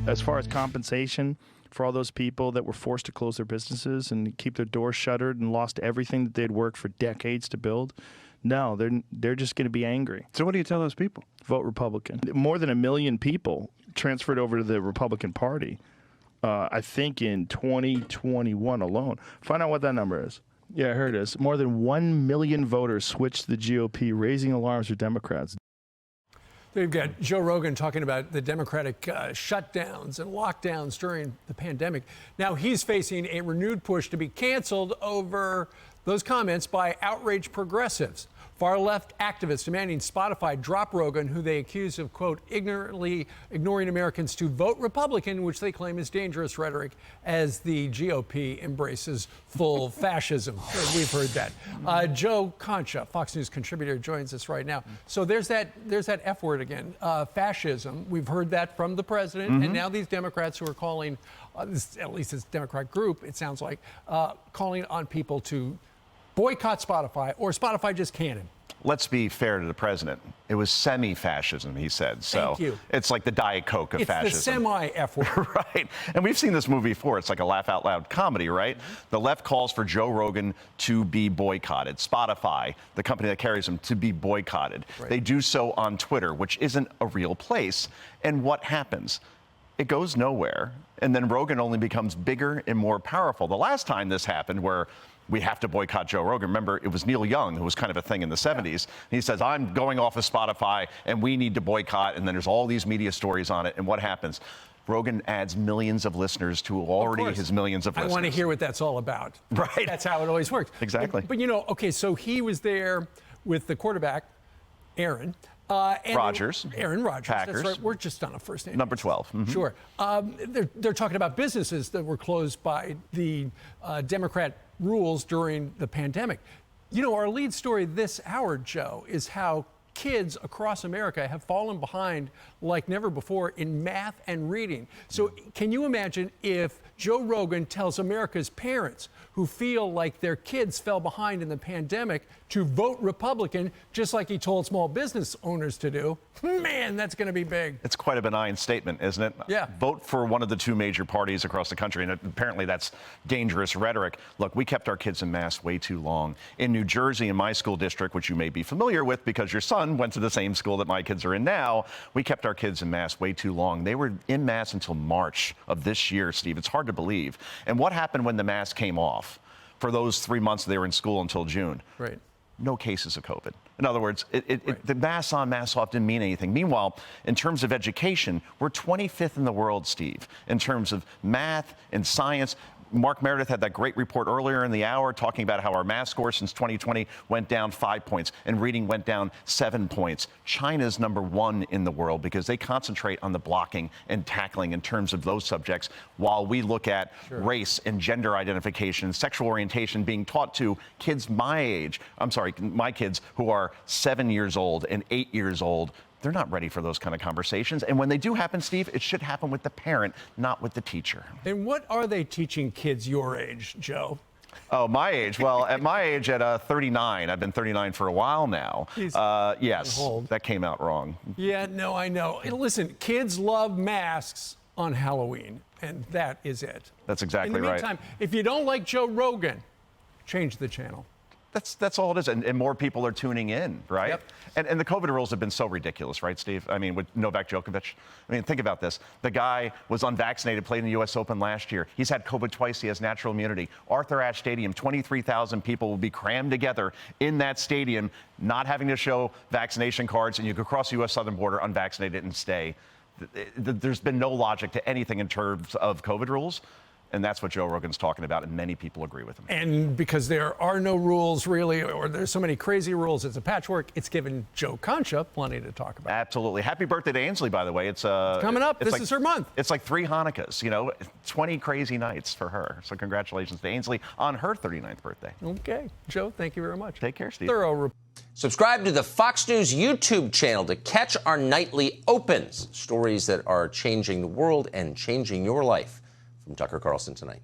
as far as compensation for all those people that were forced to close their businesses and keep their doors shuttered and lost everything that they'd worked for decades to build, no, they're just going to be angry. So what do you tell those people? Vote Republican. More than 1 million people transferred over to the Republican Party, I think in 2021 alone. Find out what that number is. Yeah, here it is. More than 1 million voters switched to the GOP, raising alarms for Democrats. We've got Joe Rogan talking about the Democratic shutdowns and lockdowns during the pandemic. Now he's facing a renewed push to be canceled over those comments by outraged progressives. Far-left activists demanding Spotify drop Rogan, who they accuse of, quote, ignorantly ignoring Americans to vote Republican, which they claim is dangerous rhetoric as the GOP embraces full fascism. We've heard that. Joe Concha, Fox News contributor, joins us right now. So there's that F word again, fascism. We've heard that from the president, and now these Democrats who are calling, at least this Democrat group, it sounds like, calling on people to boycott Spotify, or Spotify just can't. Let's be fair to the president. It was semi-fascism, he said. So Thank you. It's like the Diet Coke of fascism. It's the semi-F word. Right. And we've seen this movie before. It's like a laugh-out-loud comedy, right? The left calls for Joe Rogan to be boycotted. Spotify, the company that carries him, to be boycotted. Right. They do so on Twitter, which isn't a real place. And what happens? It goes nowhere. And then Rogan only becomes bigger and more powerful. The last time this happened, where we have to boycott Joe Rogan. Remember, it was Neil Young who was kind of a thing in the 70s. He says, I'm going off of Spotify and we need to boycott. And then there's all these media stories on it. And what happens? Rogan adds millions of listeners to already his millions of listeners. I want to hear what that's all about. Right. That's how it always works. Exactly. But you know, okay, so he was there with the quarterback, Aaron. Rodgers. Aaron Rodgers. Packers. That's right. We're just on a first name. Number 12. Mm-hmm. Sure. They're talking about businesses that were closed by the Democrat rules during the pandemic. You know, our lead story this hour, Joe, is how kids across America have fallen behind like never before in math and reading. So can you imagine if Joe Rogan tells America's parents who feel like their kids fell behind in the pandemic to vote Republican, just like he told small business owners to do? Man, that's going to be big. It's quite a benign statement, isn't it? Yeah. Vote for one of the two major parties across the country, and apparently that's dangerous rhetoric. Look, we kept our kids in masks way too long. In New Jersey, in my school district, which you may be familiar with because your son went to the same school that my kids are in now, we kept our kids in masks way too long. They were in masks until March of this year, Steve. It's hard to believe. And what happened when the mask came off for those 3 months they were in school until June? Right. No cases of COVID. In other words, the masks on, masks off didn't mean anything. Meanwhile, in terms of education, we're 25th in the world, Steve, in terms of math and science. Mark Meredith had that great report earlier in the hour talking about how our math score since 2020 went down 5 points and reading went down 7 points. China's number 1 in the world because they concentrate on the blocking and tackling in terms of those subjects, while we look at race and gender identification, sexual orientation being taught to kids my age. I'm sorry, my kids who are 7 years old and 8 years old. They're not ready for those kind of conversations. And when they do happen, Steve, it should happen with the parent, not with the teacher. And what are they teaching kids your age, Joe? Oh, my age? Well, at my age, at 39, I've been 39 for a while now. Yes, that came out wrong. Yeah, no, I know. And listen, kids love masks on Halloween, and that is it. That's exactly right. In the meantime, if you don't like Joe Rogan, change the channel. That's all it is. And more people are tuning in, right? Yep. And the COVID rules have been so ridiculous, right, Steve? I mean, with Novak Djokovic. I mean, think about this. The guy was unvaccinated, played in the U.S. Open last year. He's had COVID twice. He has natural immunity. Arthur Ashe Stadium, 23,000 people will be crammed together in that stadium, not having to show vaccination cards, and you could cross the U.S. southern border unvaccinated and stay. There's been no logic to anything in terms of COVID rules. And that's what Joe Rogan's talking about, and many people agree with him. And because there are no rules, really, or there's so many crazy rules, it's a patchwork, it's given Joe Concha plenty to talk about. Absolutely. Happy birthday to Ainsley, by the way. It's coming up. This is her month. It's like 3 Hanukkahs, 20 crazy nights for her. So congratulations to Ainsley on her 39th birthday. Okay. Joe, thank you very much. Take care, Steve. Subscribe to the Fox News YouTube channel to catch our nightly opens, stories that are changing the world and changing your life. From Tucker Carlson tonight.